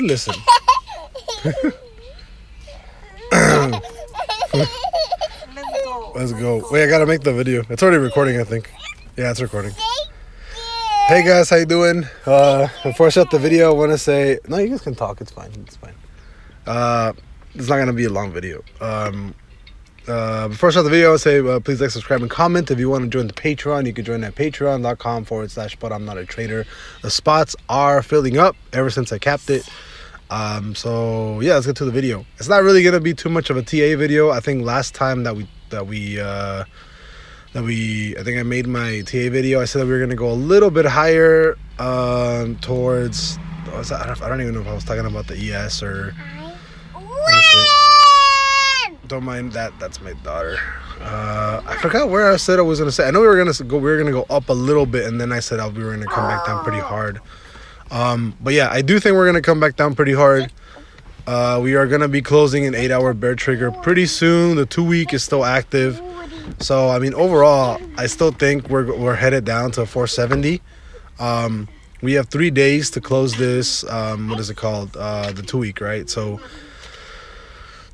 Listen. Let's go. Wait, I gotta make the video. It's already recording, I think. Yeah, it's recording. Hey guys, how you doing? Before I start the video, I want to say no. You guys can talk. It's fine. It's fine. It's not gonna be a long video. Before I start the video, I want to say please like, subscribe, and comment. If you want to join the Patreon, you can join at patreon.com/but I'm not a trader. The spots are filling up ever since I capped it. So yeah, let's get to the video. It's not really gonna be too much of a TA video. I think last time that I think I made my TA video, I said that we were gonna go a little bit higher towards. I don't even know if I was talking about the ES or. Don't mind that. That's my daughter. I forgot where I said I was gonna say. I know we were gonna go up a little bit, and then I said we were gonna come back down pretty hard. But yeah, I do think we're gonna come back down pretty hard. We are gonna be closing an 8-hour bear trigger pretty soon. The 2-week is still active. So I mean, overall, I still think we're headed down to 470. We have 3 days to close this. What is it called? The 2-week, right? So.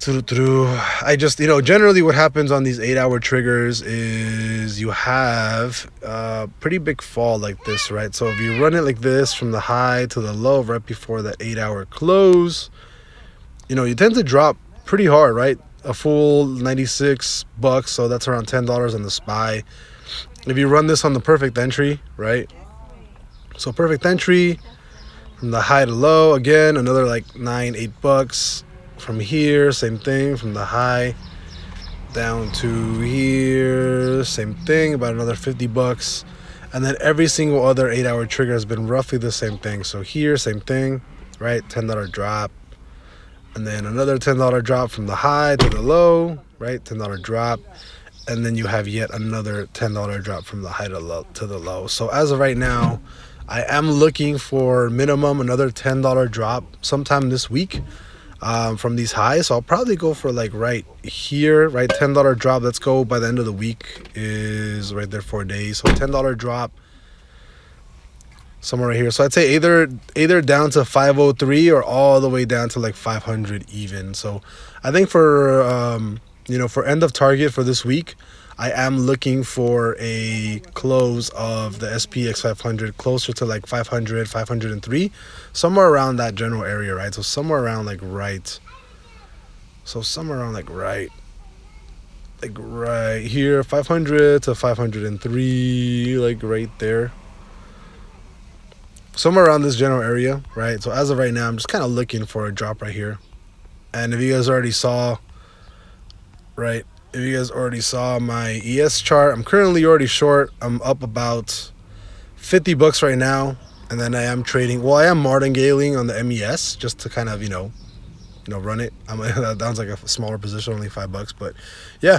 I just, generally what happens on these 8-hour triggers is you have a pretty big fall like this, right? So if you run it like this from the high to the low right before that 8-hour close, you tend to drop pretty hard, right? A full $96, so that's around $10 on the SPY. If you run this on the perfect entry, right? So perfect entry from the high to low, again, another like $8. From here, same thing, from the high down to here, same thing, about another $50. And then every single other 8-hour trigger has been roughly the same thing. So here, same thing, right? $10 drop. And then another $10 drop from the high to the low, right? $10 drop. And then you have yet another $10 drop from the high to the low. So as of right now, I am looking for minimum another $10 drop sometime this week. From these highs, so I'll probably go for like right here, right? $10 drop. Let's go by the end of the week is right there, 4 days. So $10 drop somewhere right here. So I'd say either down to 503 or all the way down to like 500 even. So I think for for end of target for this week, I am looking for a close of the SPX 500 closer to like 500, 503, somewhere around that general area, right? So somewhere around like right. So somewhere around like right here, 500 to 503, like right there. Somewhere around this general area, right? So as of right now, I'm just kind of looking for a drop right here. And if you guys already saw, right? If you guys already saw my ES chart, I'm currently already short. I'm up about $50 right now, and then I am trading. Well, I am martingaling on the MES just to kind of run it. That sounds like a smaller position, only $5, but yeah,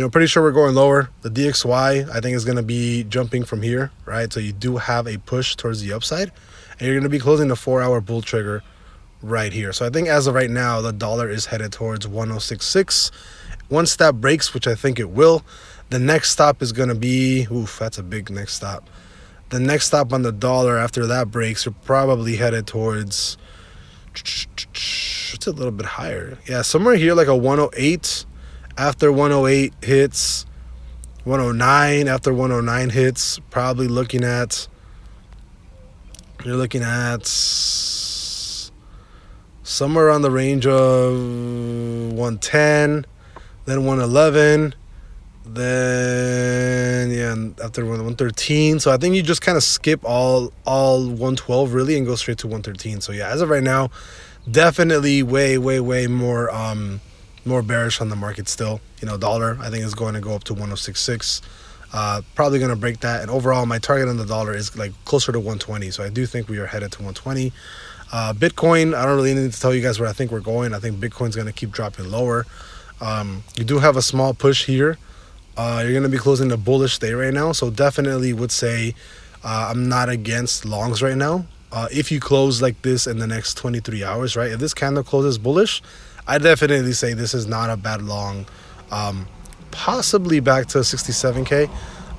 pretty sure we're going lower. The DXY I think is going to be jumping from here, right? So you do have a push towards the upside, and you're going to be closing the 4-hour bull trigger right here. So I think as of right now, the dollar is headed towards 106.6. Once that breaks, which I think it will, the next stop is going to be, that's a big next stop. The next stop on the dollar after that breaks, you're probably headed towards, it's a little bit higher. Yeah, somewhere here like a 108. After 108 hits, 109. After 109 hits, probably you're looking at somewhere around the range of 110. Then 111, then after 113. So I think you just kind of skip all 112 really and go straight to 113. So yeah, as of right now, definitely way more bearish on the market still. Dollar I think is going to go up to 106.6. Probably going to break that. And overall, my target on the dollar is like closer to 120. So I do think we are headed to 120. Bitcoin, I don't really need to tell you guys where I think we're going. I think Bitcoin's going to keep dropping lower. You do have a small push here. You're going to be closing the bullish day right now. So definitely would say I'm not against longs right now. If you close like this in the next 23 hours, right? If this candle closes bullish, I definitely say this is not a bad long. Possibly back to 67K.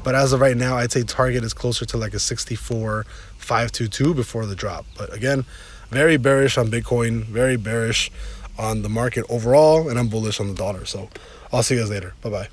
But as of right now, I'd say target is closer to like a 64,522 before the drop. But again, very bearish on Bitcoin, very bearish on the market overall, and I'm bullish on the dollar. So I'll see you guys later. Bye bye.